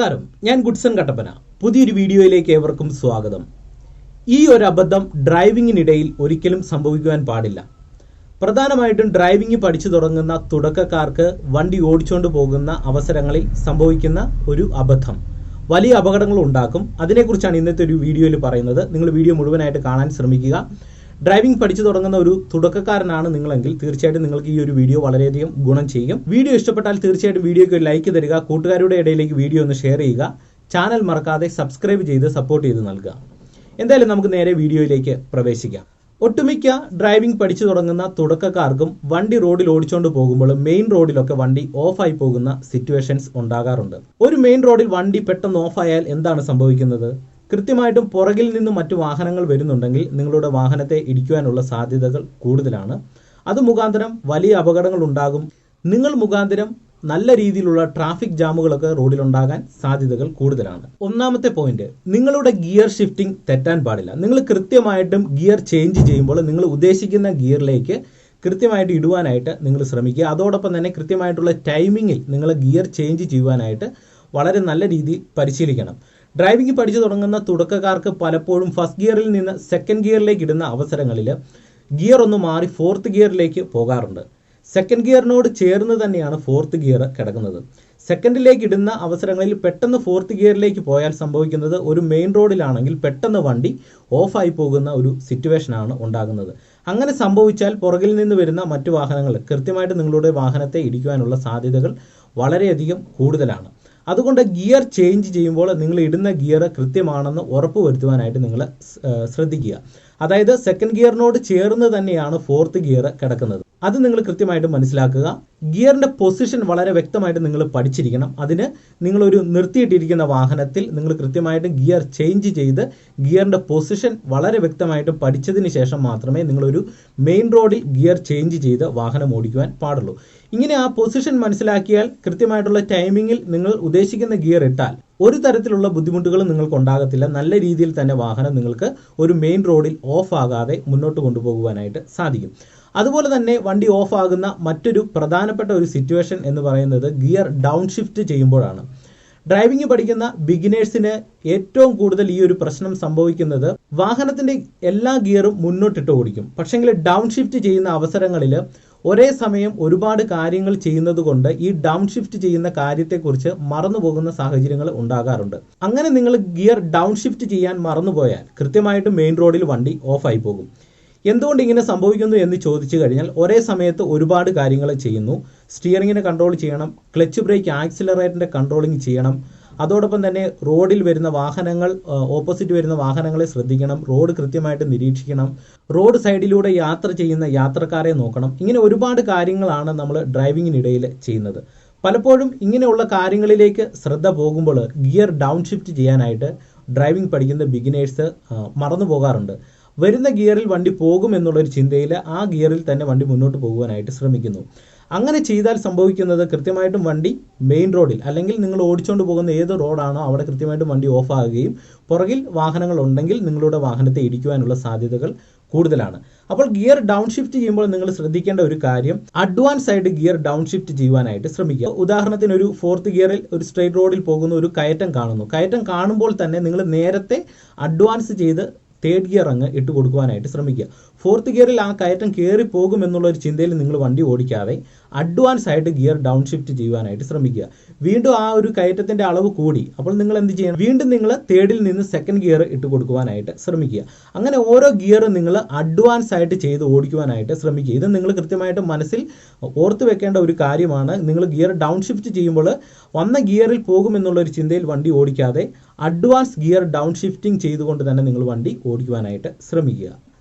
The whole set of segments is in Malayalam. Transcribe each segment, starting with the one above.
നമസ്കാരം, ഞാൻ ഗുഡ്സൺ കട്ടപ്പന. പുതിയൊരു വീഡിയോയിലേക്ക് ഏവർക്കും സ്വാഗതം. ഈ ഒരു അബദ്ധം ഡ്രൈവിങ്ങിനിടയിൽ ഒരിക്കലും സംഭവിക്കുവാൻ പാടില്ല. പ്രധാനമായിട്ടും ഡ്രൈവിംഗ് പഠിച്ചു തുടങ്ങുന്ന തുടക്കക്കാർക്ക് വണ്ടി ഓടിച്ചുകൊണ്ട് പോകുന്ന അവസരങ്ങളിൽ സംഭവിക്കുന്ന ഒരു അബദ്ധം വലിയ അപകടങ്ങൾ ഉണ്ടാക്കും. അതിനെക്കുറിച്ചാണ് ഇന്നത്തെ ഒരു വീഡിയോയിൽ പറയുന്നത്. നിങ്ങൾ വീഡിയോ മുഴുവനായിട്ട് കാണാൻ ശ്രമിക്കുക. ഡ്രൈവിംഗ് പഠിച്ചു തുടങ്ങുന്ന ഒരു തുടക്കക്കാരനാണ് നിങ്ങളെങ്കിൽ തീർച്ചയായിട്ടും നിങ്ങൾക്ക് ഈ ഒരു വീഡിയോ വളരെയധികം ഗുണം ചെയ്യും. വീഡിയോ ഇഷ്ടപ്പെട്ടാൽ തീർച്ചയായിട്ടും വീഡിയോയ്ക്ക് ഒരു ലൈക്ക് തരിക, കൂട്ടുകാരുടെ ഇടയിലേക്ക് വീഡിയോ ഒന്ന് ഷെയർ ചെയ്യുക, ചാനൽ മറക്കാതെ സബ്സ്ക്രൈബ് ചെയ്ത് സപ്പോർട്ട് ചെയ്ത് നൽകുക. എന്തായാലും നമുക്ക് നേരെ വീഡിയോയിലേക്ക് പ്രവേശിക്കാം. ഒട്ടുമിക്ക ഡ്രൈവിംഗ് പഠിച്ചു തുടങ്ങുന്ന തുടക്കക്കാർക്കും വണ്ടി റോഡിൽ ഓടിച്ചുകൊണ്ട് പോകുമ്പോൾ മെയിൻ റോഡിലൊക്കെ വണ്ടി ഓഫായി പോകുന്ന സിറ്റുവേഷൻസ് ഉണ്ടാകാറുണ്ട്. ഒരു മെയിൻ റോഡിൽ വണ്ടി പെട്ടെന്ന് ഓഫായാൽ എന്താണ് സംഭവിക്കുന്നത്? കൃത്യമായിട്ടും പുറകിൽ നിന്നും മറ്റു വാഹനങ്ങൾ വരുന്നുണ്ടെങ്കിൽ നിങ്ങളുടെ വാഹനത്തെ ഇടിക്കുവാനുള്ള സാധ്യതകൾ കൂടുതലാണ്. അത് മുഖാന്തരം വലിയ അപകടങ്ങൾ ഉണ്ടാകും. നിങ്ങൾ മുഖാന്തരം നല്ല രീതിയിലുള്ള ട്രാഫിക് ജാമുകളൊക്കെ റോഡിലുണ്ടാകാൻ സാധ്യതകൾ കൂടുതലാണ്. ഒന്നാമത്തെ പോയിന്റ്, നിങ്ങളുടെ ഗിയർ ഷിഫ്റ്റിംഗ് തെറ്റാൻ പാടില്ല. നിങ്ങൾ കൃത്യമായിട്ടും ഗിയർ ചേഞ്ച് ചെയ്യുമ്പോൾ നിങ്ങൾ ഉദ്ദേശിക്കുന്ന ഗിയറിലേക്ക് കൃത്യമായിട്ട് ഇടുവാനായിട്ട് നിങ്ങൾ ശ്രമിക്കുക. അതോടൊപ്പം തന്നെ കൃത്യമായിട്ടുള്ള ടൈമിങ്ങിൽ നിങ്ങൾ ഗിയർ ചേഞ്ച് ചെയ്യുവാനായിട്ട് വളരെ നല്ല രീതിയിൽ പരിശീലിക്കണം. ഡ്രൈവിംഗ് പഠിച്ചു തുടങ്ങുന്ന തുടക്കക്കാർക്ക് പലപ്പോഴും ഫസ്റ്റ് ഗിയറിൽ നിന്ന് സെക്കൻഡ് ഗിയറിലേക്ക് ഇടുന്ന അവസരങ്ങളിൽ ഗിയർ ഒന്ന് മാറി ഫോർത്ത് ഗിയറിലേക്ക് പോകാറുണ്ട്. സെക്കൻഡ് ഗിയറിനോട് ചേർന്ന് തന്നെയാണ് ഫോർത്ത് ഗിയർ കിടക്കുന്നത്. സെക്കൻഡിലേക്ക് ഇടുന്ന അവസരങ്ങളിൽ പെട്ടെന്ന് ഫോർത്ത് ഗിയറിലേക്ക് പോയാൽ സംഭവിക്കുന്നത്, ഒരു മെയിൻ റോഡിലാണെങ്കിൽ പെട്ടെന്ന് വണ്ടി ഓഫായി പോകുന്ന ഒരു സിറ്റുവേഷനാണ് ഉണ്ടാകുന്നത്. അങ്ങനെ സംഭവിച്ചാൽ പുറകിൽ നിന്ന് വരുന്ന മറ്റു വാഹനങ്ങൾ കൃത്യമായിട്ട് നിങ്ങളുടെ വാഹനത്തെ ഇടിക്കുവാനുള്ള സാധ്യതകൾ വളരെയധികം കൂടുതലാണ്. അതുകൊണ്ട് ഗിയർ ചേഞ്ച് ചെയ്യുമ്പോൾ നിങ്ങൾ ഇടുന്ന ഗിയർ കൃത്യമാണെന്ന് ഉറപ്പുവരുത്തുവാനായിട്ട് നിങ്ങൾ ശ്രദ്ധിക്കുക. അതായത് സെക്കൻഡ് ഗിയറിനോട് ചേർന്ന് തന്നെയാണ് ഫോർത്ത് ഗിയർ കിടക്കുന്നത്. അത് നിങ്ങൾ കൃത്യമായിട്ട് മനസ്സിലാക്കുക. ഗിയറിന്റെ പൊസിഷൻ വളരെ വ്യക്തമായിട്ട് നിങ്ങൾ പഠിച്ചിരിക്കണം. അതിന് നിങ്ങളൊരു നിർത്തിയിട്ടിരിക്കുന്ന വാഹനത്തിൽ നിങ്ങൾ കൃത്യമായിട്ട് ഗിയർ ചേഞ്ച് ചെയ്ത് ഗിയറിന്റെ പൊസിഷൻ വളരെ വ്യക്തമായിട്ട് പഠിച്ചതിന് ശേഷം മാത്രമേ നിങ്ങളൊരു മെയിൻ റോഡിൽ ഗിയർ ചേഞ്ച് ചെയ്ത് വാഹനം ഓടിക്കുവാൻ പാടുള്ളൂ. ഇങ്ങനെ ആ പൊസിഷൻ മനസ്സിലാക്കിയാൽ കൃത്യമായിട്ടുള്ള ടൈമിങ്ങിൽ നിങ്ങൾ ഉദ്ദേശിക്കുന്ന ഗിയർ ഇട്ടാൽ ഒരു തരത്തിലുള്ള ബുദ്ധിമുട്ടുകളും നിങ്ങൾക്ക് ഉണ്ടാകത്തില്ല. നല്ല രീതിയിൽ തന്നെ വാഹനം നിങ്ങൾക്ക് ഒരു മെയിൻ റോഡിൽ ഓഫ് ആകാതെ മുന്നോട്ട് കൊണ്ടുപോകുവാനായിട്ട് സാധിക്കും. അതുപോലെ തന്നെ വണ്ടി ഓഫ് ആകുന്ന മറ്റൊരു പ്രധാനപ്പെട്ട ഒരു സിറ്റുവേഷൻ എന്ന് പറയുന്നത് ഗിയർ ഡൗൺ ഷിഫ്റ്റ് ചെയ്യുമ്പോഴാണ്. ഡ്രൈവിംഗ് പഠിക്കുന്ന ബിഗിനേഴ്സിന് ഏറ്റവും കൂടുതൽ ഈ ഒരു പ്രശ്നം സംഭവിക്കുന്നത്, വാഹനത്തിന്റെ എല്ലാ ഗിയറും മുന്നോട്ടിട്ട് ഓടിക്കും. പക്ഷെങ്കിൽ ഡൗൺ ഷിഫ്റ്റ് ചെയ്യുന്ന അവസരങ്ങളിൽ ഒരേ സമയം ഒരുപാട് കാര്യങ്ങൾ ചെയ്യുന്നത് കൊണ്ട് ഈ ഡൗൺ ഷിഫ്റ്റ് ചെയ്യുന്ന കാര്യത്തെക്കുറിച്ച് മറന്നുപോകുന്ന സാഹചര്യങ്ങൾ ഉണ്ടാകാറുണ്ട്. അങ്ങനെ നിങ്ങൾ ഗിയർ ഡൗൺ ഷിഫ്റ്റ് ചെയ്യാൻ മറന്നുപോയാൽ കൃത്യമായിട്ട് മെയിൻ റോഡിൽ വണ്ടി ഓഫായി പോകും. എന്തുകൊണ്ട് ഇങ്ങനെ സംഭവിക്കുന്നു എന്ന് ചോദിച്ചു കഴിഞ്ഞാൽ, ഒരേ സമയത്ത് ഒരുപാട് കാര്യങ്ങൾ ചെയ്യുന്നു. സ്റ്റിയറിങ്ങിനെ കൺട്രോൾ ചെയ്യണം, ക്ലച്ച് ബ്രേക്ക് ആക്സിലറേറ്ററിന്റെ കൺട്രോളിങ് ചെയ്യണം. അതോടൊപ്പം തന്നെ റോഡിൽ വരുന്ന വാഹനങ്ങൾ, ഓപ്പോസിറ്റ് വരുന്ന വാഹനങ്ങളെ ശ്രദ്ധിക്കണം, റോഡ് കൃത്യമായിട്ട് നിരീക്ഷിക്കണം, റോഡ് സൈഡിലൂടെ യാത്ര ചെയ്യുന്ന യാത്രക്കാരെ നോക്കണം. ഇങ്ങനെ ഒരുപാട് കാര്യങ്ങളാണ് നമ്മൾ ഡ്രൈവിങ്ങിനിടയിൽ ചെയ്യുന്നത്. പലപ്പോഴും ഇങ്ങനെയുള്ള കാര്യങ്ങളിലേക്ക് ശ്രദ്ധ പോകുമ്പോൾ ഗിയർ ഡൗൺ ഷിഫ്റ്റ് ചെയ്യാനായിട്ട് ഡ്രൈവിംഗ് പഠിക്കുന്ന ബിഗിനേഴ്സ് മറന്നു പോകാറുണ്ട്. വരുന്ന ഗിയറിൽ വണ്ടി പോകും എന്നുള്ളൊരു ചിന്തയിൽ ആ ഗിയറിൽ തന്നെ വണ്ടി മുന്നോട്ട് പോകുവാനായിട്ട് ശ്രമിക്കുന്നു. അങ്ങനെ ചെയ്താൽ സംഭവിക്കുന്നത്, കൃത്യമായിട്ടും വണ്ടി മെയിൻ റോഡിൽ അല്ലെങ്കിൽ നിങ്ങൾ ഓടിച്ചുകൊണ്ട് പോകുന്ന ഏത് റോഡാണോ അവിടെ കൃത്യമായിട്ടും വണ്ടി ഓഫ് ആകുകയും പുറകിൽ വാഹനങ്ങൾ ഉണ്ടെങ്കിൽ നിങ്ങളുടെ വാഹനത്തെ ഇടിക്കുവാനുള്ള സാധ്യതകൾ കൂടുതലാണ്. അപ്പോൾ ഗിയർ ഡൗൺ ഷിഫ്റ്റ് ചെയ്യുമ്പോൾ നിങ്ങൾ ശ്രദ്ധിക്കേണ്ട ഒരു കാര്യം, അഡ്വാൻസ് ആയിട്ട് ഗിയർ ഡൗൺ ഷിഫ്റ്റ് ചെയ്യുവാനായിട്ട് ശ്രമിക്കുക. ഉദാഹരണത്തിന് ഒരു ഫോർത്ത് ഗിയറിൽ ഒരു സ്ട്രെയിറ്റ് റോഡിൽ പോകുന്ന ഒരു കയറ്റം കാണുന്നു. കയറ്റം കാണുമ്പോൾ തന്നെ നിങ്ങൾ നേരത്തെ അഡ്വാൻസ് ചെയ്ത് തേർഡ് ഗിയർ അങ്ങ് ഇട്ട് കൊടുക്കുവാനായിട്ട് ശ്രമിക്കുക. ഫോർത്ത് ഗിയറിൽ ആ കയറ്റം കയറി പോകും എന്നുള്ള ഒരു ചിന്തയിൽ നിങ്ങൾ വണ്ടി ഓടിക്കാതെ അഡ്വാൻസ് ആയിട്ട് ഗിയർ ഡൗൺ ഷിഫ്റ്റ് ചെയ്യുവാനായിട്ട് ശ്രമിക്കുക. വീണ്ടും ആ ഒരു കയറ്റത്തിന്റെ അളവ് കൂടി, അപ്പോൾ നിങ്ങൾ എന്ത് ചെയ്യണം, വീണ്ടും നിങ്ങൾ തേർഡിൽ നിന്ന് സെക്കൻഡ് ഗിയർ ഇട്ട് കൊടുക്കുവാനായിട്ട് ശ്രമിക്കുക. അങ്ങനെ ഓരോ ഗിയറും നിങ്ങൾ അഡ്വാൻസ് ആയിട്ട് ചെയ്ത് ഓടിക്കുവാനായിട്ട് ശ്രമിക്കുക. ഇത് നിങ്ങൾ കൃത്യമായിട്ട് മനസ്സിൽ ഓർത്ത് വെക്കേണ്ട ഒരു കാര്യമാണ്. നിങ്ങൾ ഗിയർ ഡൗൺ ഷിഫ്റ്റ് ചെയ്യുമ്പോൾ വന്ന ഗിയറിൽ പോകും എന്നുള്ള ഒരു ചിന്തയിൽ വണ്ടി ഓടിക്കാതെ അഡ്വാൻസ് ഗിയർ ഡൗൺ ഷിഫ്റ്റിംഗ് ചെയ്തുകൊണ്ട് തന്നെ നിങ്ങൾ വണ്ടി ഓടിക്കുവാനായിട്ട് ശ്രമിക്കുക.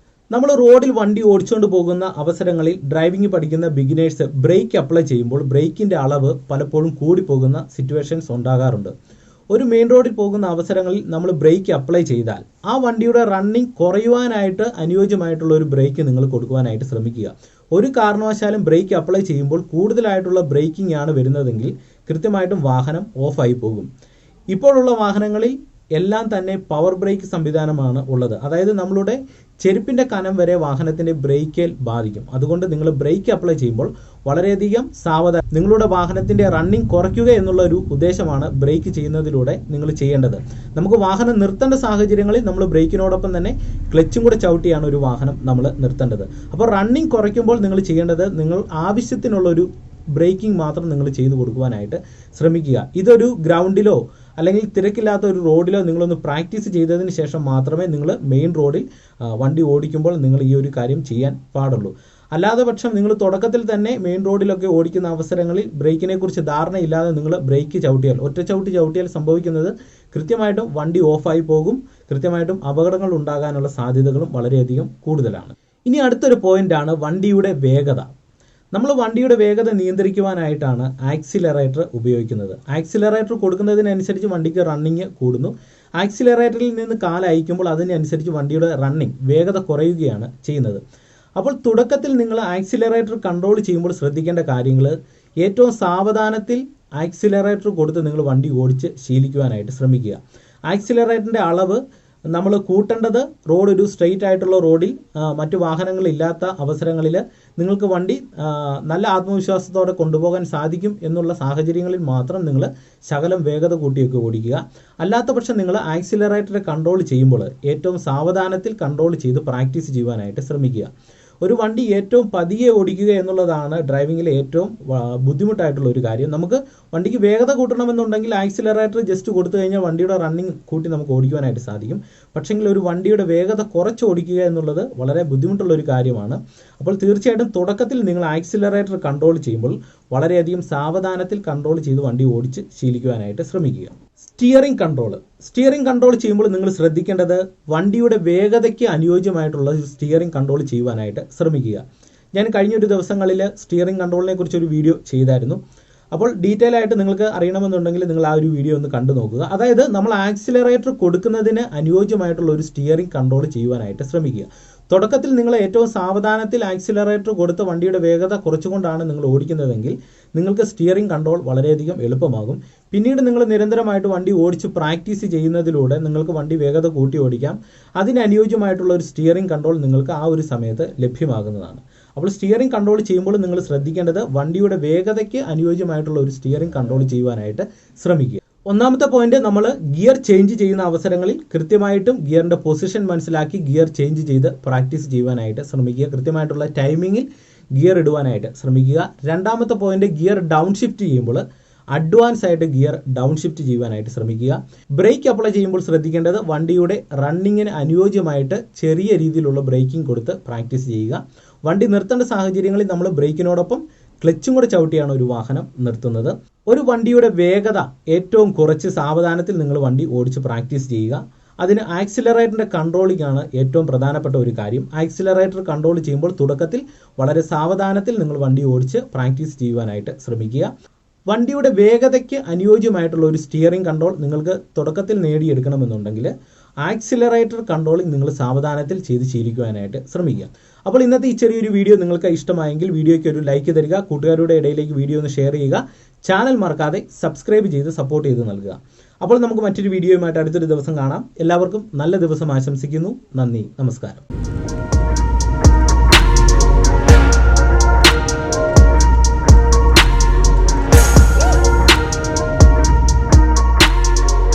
നമ്മൾ റോഡിൽ വണ്ടി ഓടിച്ചുകൊണ്ട് പോകുന്ന അവസരങ്ങളിൽ ഡ്രൈവിംഗ് പഠിക്കുന്ന ബിഗിനേഴ്സ് ബ്രേക്ക് അപ്ലൈ ചെയ്യുമ്പോൾ ബ്രേക്കിന്റെ അളവ് പലപ്പോഴും കൂടിപ്പോകുന്ന സിറ്റുവേഷൻസ് ഉണ്ടാകാറുണ്ട്. ഒരു മെയിൻ റോഡിൽ പോകുന്ന അവസരങ്ങളിൽ നമ്മൾ ബ്രേക്ക് അപ്ലൈ ചെയ്താൽ ആ വണ്ടിയുടെ റണ്ണിങ് കുറയുവാനായിട്ട് അനുയോജ്യമായിട്ടുള്ള ഒരു ബ്രേക്ക് നിങ്ങൾ കൊടുക്കുവാനായിട്ട് ശ്രമിക്കുക. ഒരു കാരണവശാലും ബ്രേക്ക് അപ്ലൈ ചെയ്യുമ്പോൾ കൂടുതലായിട്ടുള്ള ബ്രേക്കിംഗ് ആണ് വരുന്നതെങ്കിൽ കൃത്യമായിട്ടും വാഹനം ഓഫായി പോകും. ഇപ്പോഴുള്ള വാഹനങ്ങളിൽ എല്ലാം തന്നെ പവർ ബ്രേക്ക് സംവിധാനമാണ് ഉള്ളത്. അതായത് നമ്മളുടെ ചെരുപ്പിൻ്റെ കനം വരെ വാഹനത്തിൻ്റെ ബ്രേക്കിൽ ബാധിക്കും. അതുകൊണ്ട് നിങ്ങൾ ബ്രേക്ക് അപ്ലൈ ചെയ്യുമ്പോൾ വളരെയധികം സാവധാനം നിങ്ങളുടെ വാഹനത്തിൻ്റെ റണ്ണിങ് കുറയ്ക്കുക എന്നുള്ള ഒരു ഉദ്ദേശമാണ് ബ്രേക്ക് ചെയ്യുന്നതിലൂടെ നിങ്ങൾ ചെയ്യേണ്ടത്. നമുക്ക് വാഹനം നിർത്തേണ്ട സാഹചര്യങ്ങളിൽ നമ്മൾ ബ്രേക്കിനോടൊപ്പം തന്നെ ക്ലച്ചും കൂടെ ചവിട്ടിയാണ് ഒരു വാഹനം നമ്മൾ നിർത്തേണ്ടത്. അപ്പോൾ റണ്ണിങ് കുറയ്ക്കുമ്പോൾ നിങ്ങൾ ചെയ്യേണ്ടത് നിങ്ങൾ ആവശ്യത്തിനുള്ളൊരു ബ്രേക്കിംഗ് മാത്രം നിങ്ങൾ ചെയ്തു കൊടുക്കുവാനായിട്ട് ശ്രമിക്കുക. ഇതൊരു ഗ്രൗണ്ടിലോ അല്ലെങ്കിൽ തിരക്കില്ലാത്ത ഒരു റോഡിലോ നിങ്ങളൊന്ന് പ്രാക്ടീസ് ചെയ്തതിന് ശേഷം മാത്രമേ നിങ്ങൾ മെയിൻ റോഡിൽ വണ്ടി ഓടിക്കുമ്പോൾ നിങ്ങൾ ഈ ഒരു കാര്യം ചെയ്യാൻ പാടുള്ളൂ. അല്ലാതെ പക്ഷം നിങ്ങൾ തുടക്കത്തിൽ തന്നെ മെയിൻ റോഡിലൊക്കെ ഓടിക്കുന്ന അവസരങ്ങളിൽ ബ്രേക്കിനെ കുറിച്ച് ധാരണയില്ലാതെ നിങ്ങൾ ബ്രേക്ക് ചവിട്ടിയാൽ, ഒറ്റ ചവിട്ടി ചവിട്ടിയാൽ സംഭവിക്കുന്നത് കൃത്യമായിട്ടും വണ്ടി ഓഫായി പോകും. കൃത്യമായിട്ടും അപകടങ്ങൾ ഉണ്ടാകാനുള്ള സാധ്യതകളും വളരെയധികം കൂടുതലാണ്. ഇനി അടുത്തൊരു പോയിന്റാണ് വണ്ടിയുടെ വേഗത. നമ്മൾ വണ്ടിയുടെ വേഗത നിയന്ത്രിക്കുവാനായിട്ടാണ് ആക്സിലറേറ്റർ ഉപയോഗിക്കുന്നത്. ആക്സിലറേറ്റർ കൊടുക്കുന്നതിനനുസരിച്ച് വണ്ടിക്ക് റണ്ണിങ് കൂടുന്നു. ആക്സിലറേറ്ററിൽ നിന്ന് കാലയക്കുമ്പോൾ അതിനനുസരിച്ച് വണ്ടിയുടെ റണ്ണിങ് വേഗത കുറയുകയാണ് ചെയ്യുന്നത്. അപ്പോൾ തുടക്കത്തിൽ നിങ്ങൾ ആക്സിലറേറ്റർ കൺട്രോൾ ചെയ്യുമ്പോൾ ശ്രദ്ധിക്കേണ്ട കാര്യങ്ങൾ, ഏറ്റവും സാവധാനത്തിൽ ആക്സിലറേറ്റർ കൊടുത്ത് നിങ്ങൾ വണ്ടി ഓടിച്ച് ശീലിക്കുവാനായിട്ട് ശ്രമിക്കുക. ആക്സിലറേറ്ററിൻ്റെ അളവ് നമ്മൾ കൂട്ടേണ്ടത് റോഡ് ഒരു സ്ട്രെയിറ്റ് ആയിട്ടുള്ള റോഡിൽ മറ്റു വാഹനങ്ങളില്ലാത്ത അവസരങ്ങളിൽ നിങ്ങൾക്ക് വണ്ടി നല്ല ആത്മവിശ്വാസത്തോടെ കൊണ്ടുപോകാൻ സാധിക്കും എന്നുള്ള സാഹചര്യങ്ങളിൽ മാത്രം നിങ്ങൾ ശകലം വേഗത കൂട്ടിയൊക്കെ ഓടിക്കുക. അല്ലാത്ത പക്ഷം നിങ്ങൾ ആക്സിലറേറ്റർ കൺട്രോൾ ചെയ്യുമ്പോൾ ഏറ്റവും സാവധാനത്തിൽ കൺട്രോൾ ചെയ്ത് പ്രാക്ടീസ് ചെയ്യുവാനായിട്ട് ശ്രമിക്കുക. ഒരു വണ്ടി ഏറ്റവും പതിയെ ഓടിക്കുക എന്നുള്ളതാണ് ഡ്രൈവിങ്ങിൽ ഏറ്റവും ബുദ്ധിമുട്ടായിട്ടുള്ള ഒരു കാര്യം. നമുക്ക് വണ്ടിക്ക് വേഗത കൂട്ടണമെന്നുണ്ടെങ്കിൽ ആക്സിലറേറ്റർ ജസ്റ്റ് കൊടുത്തു കഴിഞ്ഞാൽ വണ്ടിയുടെ റണ്ണിങ് കൂട്ടി നമുക്ക് ഓടിക്കുവാനായിട്ട് സാധിക്കും. പക്ഷെങ്കിൽ ഒരു വണ്ടിയുടെ വേഗത കുറച്ച് ഓടിക്കുക എന്നുള്ളത് വളരെ ബുദ്ധിമുട്ടുള്ള ഒരു കാര്യമാണ്. അപ്പോൾ തീർച്ചയായിട്ടും തുടക്കത്തിൽ നിങ്ങൾ ആക്സിലറേറ്റർ കൺട്രോൾ ചെയ്യുമ്പോൾ വളരെയധികം സാവധാനത്തിൽ കൺട്രോൾ ചെയ്ത് വണ്ടി ഓടിച്ച് ശീലിക്കുവാനായിട്ട് ശ്രമിക്കുക. സ്റ്റിയറിംഗ് കൺട്രോൾ ചെയ്യുമ്പോൾ നിങ്ങൾ ശ്രദ്ധിക്കേണ്ടത് വണ്ടിയുടെ വേഗതയ്ക്ക് അനുയോജ്യമായിട്ടുള്ള സ്റ്റിയറിംഗ് കൺട്രോൾ ചെയ്യുവാനായിട്ട് ശ്രമിക്കുക. ഞാൻ കഴിഞ്ഞൊരു ദിവസങ്ങളിൽ സ്റ്റിയറിംഗ് കൺട്രോളിനെ കുറിച്ചൊരു വീഡിയോ ചെയ്തായിരുന്നു. അപ്പോൾ ഡീറ്റെയിൽ ആയിട്ട് നിങ്ങൾക്ക് അറിയണമെന്നുണ്ടെങ്കിൽ നിങ്ങൾ ആ ഒരു വീഡിയോ ഒന്ന് കണ്ടു നോക്കുക. അതായത് നമ്മൾ ആക്സിലറേറ്റർ കൊടുക്കുന്നതിന് അനുയോജ്യമായിട്ടുള്ള ഒരു സ്റ്റിയറിംഗ് കൺട്രോൾ ചെയ്യുവാനായിട്ട് ശ്രമിക്കുക. തുടക്കത്തിൽ നിങ്ങൾ ഏറ്റവും സാവധാനത്തിൽ ആക്സിലറേറ്റർ കൊടുത്ത് വണ്ടിയുടെ വേഗത കുറച്ചുകൊണ്ടാണ് നിങ്ങൾ ഓടിക്കുന്നതെങ്കിൽ നിങ്ങൾക്ക് സ്റ്റിയറിംഗ് കൺട്രോൾ വളരെയധികം എളുപ്പമാകും. പിന്നീട് നിങ്ങൾ നിരന്തരമായിട്ട് വണ്ടി ഓടിച്ച് പ്രാക്ടീസ് ചെയ്യുന്നതിലൂടെ നിങ്ങൾക്ക് വണ്ടി വേഗത കൂട്ടി ഓടിക്കാം. അതിനനുയോജ്യമായിട്ടുള്ള ഒരു സ്റ്റിയറിംഗ് കൺട്രോൾ നിങ്ങൾക്ക് ആ ഒരു സമയത്ത് ലഭ്യമാകുന്നതാണ്. അപ്പോൾ സ്റ്റിയറിംഗ് കൺട്രോൾ ചെയ്യുമ്പോൾ നിങ്ങൾ ശ്രദ്ധിക്കേണ്ടത് വണ്ടിയുടെ വേഗതയ്ക്ക് അനുയോജ്യമായിട്ടുള്ള ഒരു സ്റ്റിയറിംഗ് കൺട്രോൾ ചെയ്യുവാനായിട്ട് ശ്രമിക്കുക. ഒന്നാമത്തെ പോയിന്റ്, നമ്മൾ ഗിയർ ചേഞ്ച് ചെയ്യുന്ന അവസരങ്ങളിൽ കൃത്യമായിട്ടും ഗിയറിന്റെ പൊസിഷൻ മനസ്സിലാക്കി ഗിയർ ചേഞ്ച് ചെയ്ത് പ്രാക്ടീസ് ചെയ്യുവാനായിട്ട് ശ്രമിക്കുക. കൃത്യമായിട്ടുള്ള ടൈമിങ്ങിൽ ഗിയർ ഇടുവാനായിട്ട് ശ്രമിക്കുക. രണ്ടാമത്തെ പോയിന്റ്, ഗിയർ ഡൗൺ ഷിഫ്റ്റ് ചെയ്യുമ്പോൾ അഡ്വാൻസ് ആയിട്ട് ഗിയർ ഡൗൺ ഷിഫ്റ്റ് ചെയ്യുവാനായിട്ട് ശ്രമിക്കുക. ബ്രേക്ക് അപ്ലൈ ചെയ്യുമ്പോൾ ശ്രദ്ധിക്കേണ്ടത് വണ്ടിയുടെ റണ്ണിങ്ങിന് അനുയോജ്യമായിട്ട് ചെറിയ രീതിയിലുള്ള ബ്രേക്കിംഗ് കൊടുത്ത് പ്രാക്ടീസ് ചെയ്യുക. വണ്ടി നിർത്തേണ്ട സാഹചര്യങ്ങളിൽ നമ്മൾ ബ്രേക്കിനോടൊപ്പം ക്ലച്ചും കൂടെ ചവിട്ടിയാണ് ഒരു വാഹനം നിർത്തുന്നത്. ഒരു വണ്ടിയുടെ വേഗത ഏറ്റവും കുറച്ച് സാവധാനത്തിൽ നിങ്ങൾ വണ്ടി ഓടിച്ച് പ്രാക്ടീസ് ചെയ്യുക. അതിന് ആക്സിലറേറ്ററിന്റെ കൺട്രോളിംഗ് ആണ് ഏറ്റവും പ്രധാനപ്പെട്ട ഒരു കാര്യം. ആക്സിലറേറ്റർ കൺട്രോൾ ചെയ്യുമ്പോൾ തുടക്കത്തിൽ വളരെ സാവധാനത്തിൽ നിങ്ങൾ വണ്ടി ഓടിച്ച് പ്രാക്ടീസ് ചെയ്യുവാനായിട്ട് ശ്രമിക്കുക. വണ്ടിയുടെ വേഗതയ്ക്ക് അനുയോജ്യമായിട്ടുള്ള ഒരു സ്റ്റിയറിംഗ് കൺട്രോൾ നിങ്ങൾക്ക് തുടക്കത്തിൽ നേടിയെടുക്കണമെന്നുണ്ടെങ്കിൽ ആക്സിലറേറ്റർ കൺട്രോളിംഗ് നിങ്ങൾ സാവധാനത്തിൽ ചെയ്ത് ശീലിക്കുവാനായിട്ട് ശ്രമിക്കുക. അപ്പോൾ ഇന്നത്തെ ഈ ചെറിയൊരു വീഡിയോ നിങ്ങൾക്ക് ഇഷ്ടമായെങ്കിൽ വീഡിയോയ്ക്ക് ഒരു ലൈക്ക് തരിക, കൂട്ടുകാരുടെ ഇടയിലേക്ക് വീഡിയോ ഒന്ന് ഷെയർ ചെയ്യുക, ചാനൽ മറക്കാതെ സബ്സ്ക്രൈബ് ചെയ്ത് സപ്പോർട്ട് ചെയ്ത് നൽകുക. അപ്പോൾ നമുക്ക് മറ്റൊരു വീഡിയോയുമായിട്ട് അടുത്തൊരു ദിവസം കാണാം. എല്ലാവർക്കും നല്ല ദിവസം ആശംസിക്കുന്നു. നന്ദി, നമസ്കാരം.